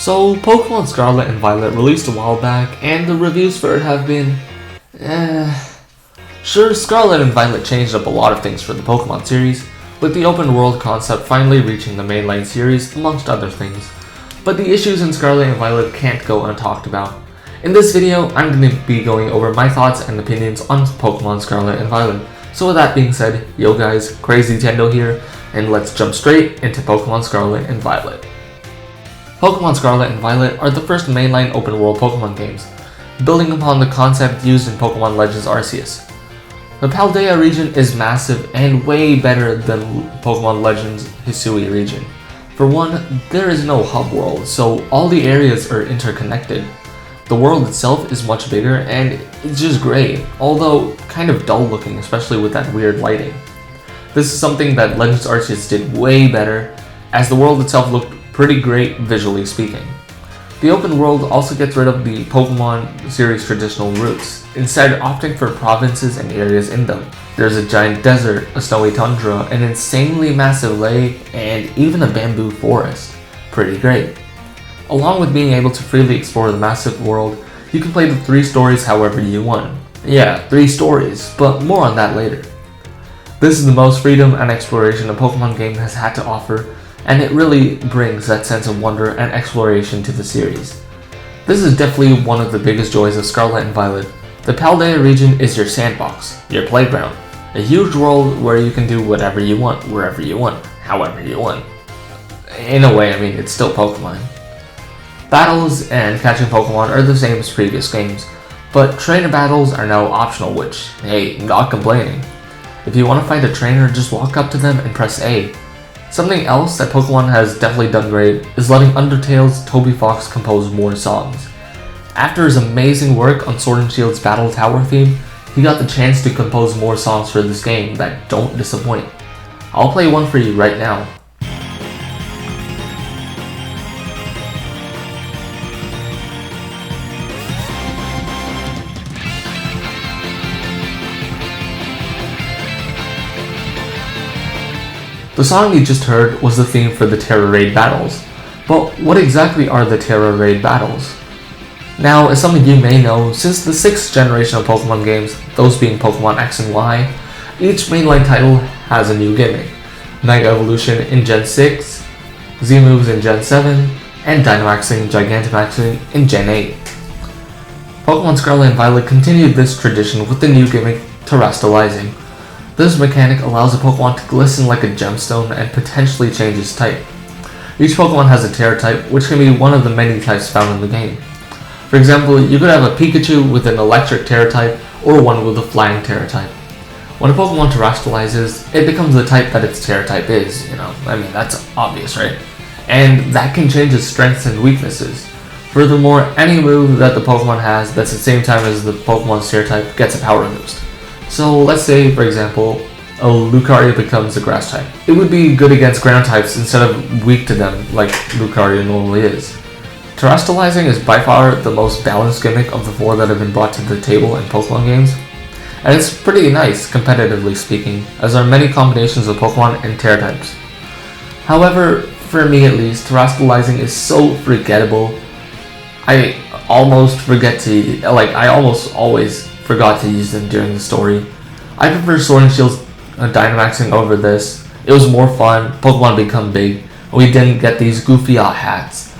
So, Pokemon Scarlet and Violet released a while back, and the reviews for it have been, Sure, Scarlet and Violet changed up a lot of things for the Pokemon series, with the open world concept finally reaching the mainline series, amongst other things. But the issues in Scarlet and Violet can't go untalked about. In this video, I'm going to be going over my thoughts and opinions on Pokemon Scarlet and Violet. So with that being said, yo guys, Crazytendo here, and let's jump straight into Pokemon Scarlet and Violet. Pokemon Scarlet and Violet are the first mainline open world Pokemon games, building upon the concept used in Pokemon Legends Arceus. The Paldea region is massive and way better than Pokemon Legends Hisui region. For one, there is no hub world, so all the areas are interconnected. The world itself is much bigger and it's just great, although kind of dull looking, especially with that weird lighting. This is something that Legends Arceus did way better, as the world itself looked pretty great visually speaking. The open world also gets rid of the Pokemon series traditional routes, instead opting for provinces and areas in them. There's a giant desert, a snowy tundra, an insanely massive lake, and even a bamboo forest. Pretty great. Along with being able to freely explore the massive world, you can play the 3 stories however you want. Yeah, 3 stories, but more on that later. This is the most freedom and exploration a Pokemon game has had to offer, and it really brings that sense of wonder and exploration to the series. This is definitely one of the biggest joys of Scarlet and Violet. The Paldea region is your sandbox, your playground, a huge world where you can do whatever you want, wherever you want, however you want. In a way, I mean, it's still Pokemon. Battles and catching Pokemon are the same as previous games, but trainer battles are now optional, which, hey, not complaining. If you want to fight a trainer, just walk up to them and press A. Something else that Pokemon has definitely done great is letting Undertale's Toby Fox compose more songs. After his amazing work on Sword and Shield's Battle Tower theme, he got the chance to compose more songs for this game that don't disappoint. I'll play one for you right now. The song you just heard was the theme for the Terra Raid battles. But what exactly are the Terra Raid battles? Now, as some of you may know, since the 6th generation of Pokemon games, those being Pokemon X and Y, each mainline title has a new gimmick. Mega Evolution in Gen 6, Z-Moves in Gen 7, and Dynamaxing, Gigantamaxing in Gen 8. Pokemon Scarlet and Violet continued this tradition with the new gimmick, Terastallizing. This mechanic allows a Pokemon to glisten like a gemstone and potentially change its type. Each Pokemon has a Terra type, which can be one of the many types found in the game. For example, you could have a Pikachu with an electric Terra type, or one with a flying Terra type. When a Pokemon terastallizes, it becomes the type that its Terra type is, that's obvious, right? And that can change its strengths and weaknesses. Furthermore, any move that the Pokemon has that's the same time as the Pokemon's Terra type gets a power boost. So let's say, for example, a Lucario becomes a grass type. It would be good against ground types instead of weak to them like Lucario normally is. Terastallizing is by far the most balanced gimmick of the 4 that have been brought to the table in Pokemon games. And it's pretty nice, competitively speaking, as there are many combinations of Pokemon and Terra types. However, for me at least, Terastallizing is so forgettable. I almost always forgot to use them during the story. I prefer Sword and Shield's Dynamaxing over this. It was more fun, Pokemon become big, and we didn't get these goofy hats.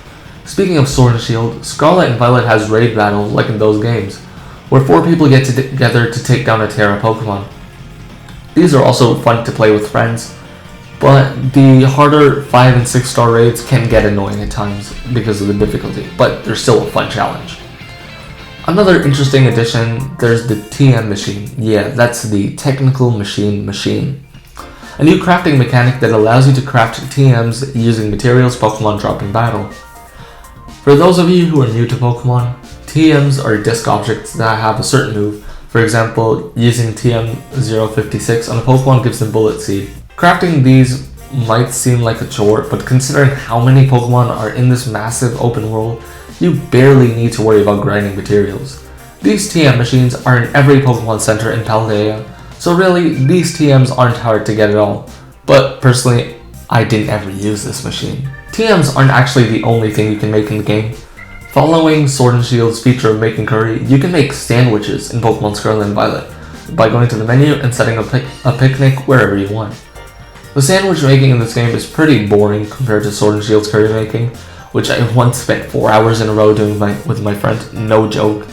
Speaking of Sword and Shield, Scarlet and Violet has raid battles like in those games, where 4 people get together to take down a Terra Pokemon. These are also fun to play with friends, but the harder 5 and 6 star raids can get annoying at times because of the difficulty, but they're still a fun challenge. Another interesting addition, there's the TM machine. Yeah, that's the Technical Machine. A new crafting mechanic that allows you to craft TMs using materials Pokemon drop in battle. For those of you who are new to Pokemon, TMs are disc objects that have a certain move. For example, using TM056 on a Pokemon gives them Bullet Seed. Crafting these might seem like a chore, but considering how many Pokemon are in this massive open world, you barely need to worry about grinding materials. These TM machines are in every Pokemon Center in Paldea, so really, these TMs aren't hard to get at all. But personally, I didn't ever use this machine. TMs aren't actually the only thing you can make in the game. Following Sword and Shield's feature of making curry, you can make sandwiches in Pokemon Scarlet and Violet by going to the menu and setting up a picnic wherever you want. The sandwich making in this game is pretty boring compared to Sword and Shield's curry making, which I once spent 4 hours in a row doing with my friend, no joke.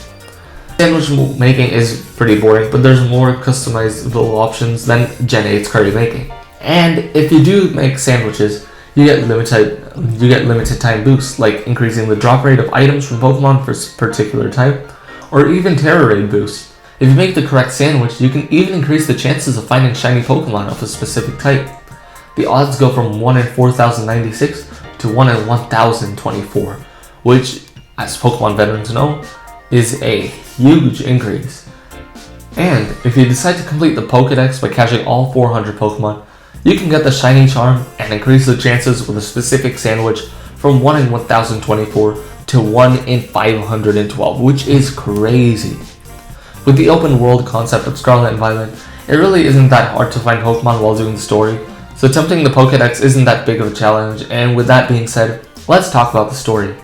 Sandwich making is pretty boring, but there's more customizable options than Gen 8's curry making. And if you do make sandwiches, you get limited time boosts, like increasing the drop rate of items from Pokemon for a particular type, or even terror rate boosts. If you make the correct sandwich, you can even increase the chances of finding shiny Pokemon of a specific type. The odds go from 1 in 4,096 to 1 in 1,024, which, as Pokemon veterans know, is a huge increase. And if you decide to complete the Pokédex by catching all 400 Pokemon, you can get the shiny charm and increase the chances with a specific sandwich from 1 in 1024 to 1 in 512, which is crazy. With the open world concept of Scarlet and Violet, it really isn't that hard to find Pokemon while doing the story, so attempting the Pokédex isn't that big of a challenge. And with that being said, let's talk about the story.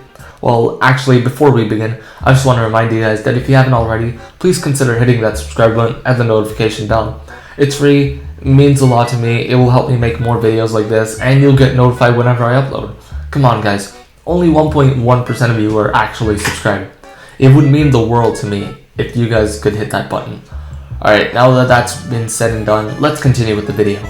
Well, actually, before we begin, I just want to remind you guys that if you haven't already, please consider hitting that subscribe button and the notification bell. It's free, means a lot to me, it will help me make more videos like this, and you'll get notified whenever I upload. Come on guys, only 1.1% of you are actually subscribed. It would mean the world to me if you guys could hit that button. Alright, now that that's been said and done, let's continue with the video.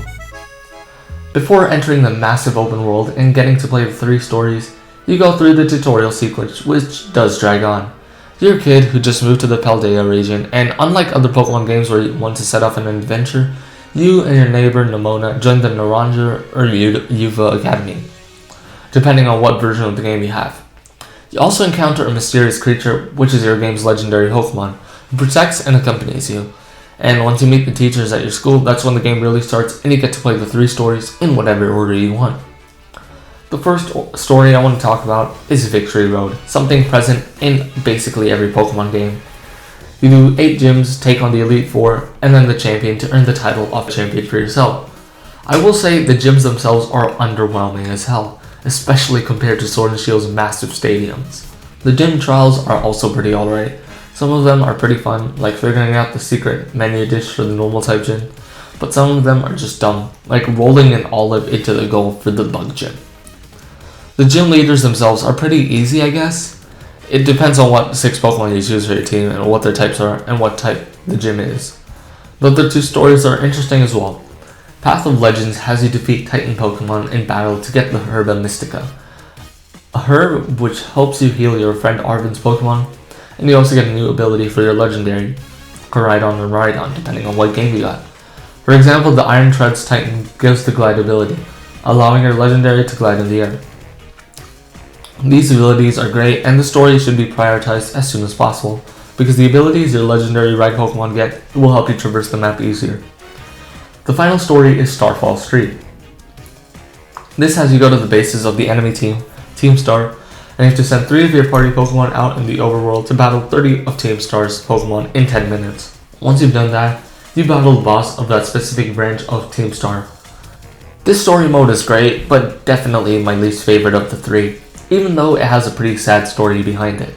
Before entering the massive open world and getting to play the 3 stories, you go through the tutorial sequence, which does drag on. You're a kid who just moved to the Paldea region, and unlike other Pokemon games where you want to set off an adventure, you and your neighbor Nemona join the Naranja or Yuva Academy, depending on what version of the game you have. You also encounter a mysterious creature, which is your game's legendary Pokemon, who protects and accompanies you. And once you meet the teachers at your school, that's when the game really starts and you get to play the 3 stories in whatever order you want. The first story I want to talk about is Victory Road, something present in basically every Pokemon game. You do 8 gyms, take on the Elite Four, and then the champion to earn the title of champion for yourself. I will say the gyms themselves are underwhelming as hell, especially compared to Sword and Shield's massive stadiums. The gym trials are also pretty alright. Some of them are pretty fun, like figuring out the secret menu dish for the normal type gym, but some of them are just dumb, like rolling an olive into the goal for the bug gym. The gym leaders themselves are pretty easy, I guess. It depends on what 6 Pokemon you choose for your team and what their types are and what type the gym is. But the 2 stories are interesting as well. Path of Legends has you defeat Titan Pokemon in battle to get the Herba Mystica, a herb which helps you heal your friend Arven's Pokemon, and you also get a new ability for your legendary, Koraidon or Rhydon, depending on what game you got. For example, the Iron Treads Titan gives the glide ability, allowing your legendary to glide in the air. These abilities are great, and the story should be prioritized as soon as possible, because the abilities your legendary ride Pokemon get will help you traverse the map easier. The final story is Starfall Street. This has you go to the bases of the enemy team, Team Star, and you have to send 3 of your party Pokemon out in the overworld to battle 30 of Team Star's Pokemon in 10 minutes. Once you've done that, you battle the boss of that specific branch of Team Star. This story mode is great, but definitely my least favorite of the 3. Even though it has a pretty sad story behind it.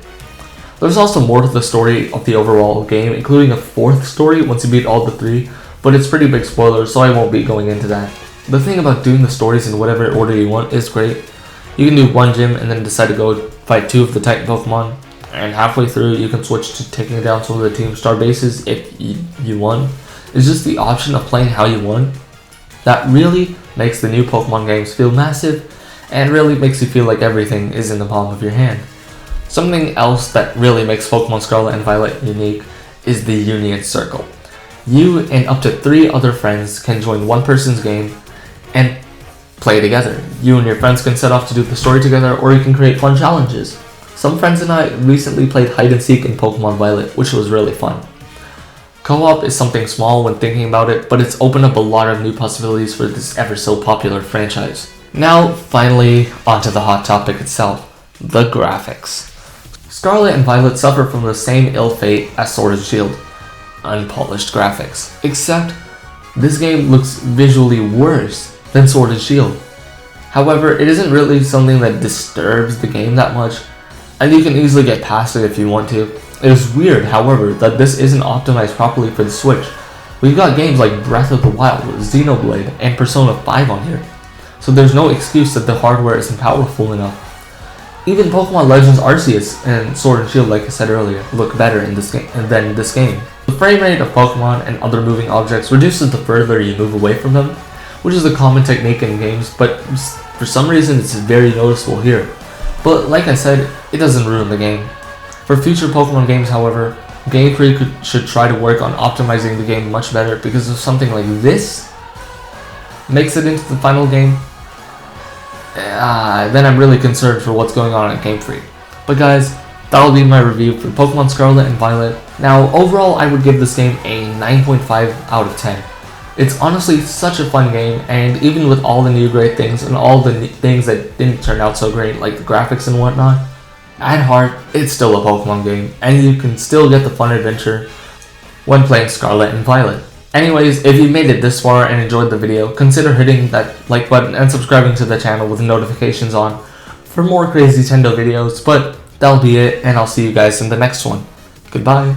There's also more to the story of the overall game, including a 4th story once you beat all the 3, but it's pretty big spoilers, so I won't be going into that. The thing about doing the stories in whatever order you want is great. You can do 1 gym and then decide to go fight 2 of the Titan Pokemon, and halfway through you can switch to taking down some of the Team Star bases if you want. It's just the option of playing how you want that really makes the new Pokemon games feel massive, and really makes you feel like everything is in the palm of your hand. Something else that really makes Pokemon Scarlet and Violet unique is the Union Circle. You and up to 3 other friends can join one person's game and play together. You and your friends can set off to do the story together, or you can create fun challenges. Some friends and I recently played hide and seek in Pokemon Violet, which was really fun. Co-op is something small when thinking about it, but it's opened up a lot of new possibilities for this ever so popular franchise. Now, finally, onto the hot topic itself, the graphics. Scarlet and Violet suffer from the same ill fate as Sword and Shield, unpolished graphics, except this game looks visually worse than Sword and Shield. However, it isn't really something that disturbs the game that much, and you can easily get past it if you want to. It is weird, however, that this isn't optimized properly for the Switch. We've got games like Breath of the Wild, Xenoblade, and Persona 5 on here, so there's no excuse that the hardware isn't powerful enough. Even Pokemon Legends Arceus and Sword and Shield, like I said earlier, look better in this game than this game. The frame rate of Pokemon and other moving objects reduces the further you move away from them, which is a common technique in games, but for some reason it's very noticeable here. But like I said, it doesn't ruin the game. For future Pokemon games, however, Game Freak should try to work on optimizing the game much better, because if something like this makes it into the final game, then I'm really concerned for what's going on at Game Freak. But guys, that'll be my review for Pokemon Scarlet and Violet. Now, overall, I would give this game a 9.5 out of 10. It's honestly such a fun game, and even with all the new great things and all the things that didn't turn out so great, like the graphics and whatnot, at heart, it's still a Pokemon game, and you can still get the fun adventure when playing Scarlet and Violet. Anyways, if you made it this far and enjoyed the video, consider hitting that like button and subscribing to the channel with notifications on for more Crazytendo videos. But that'll be it, and I'll see you guys in the next one. Goodbye.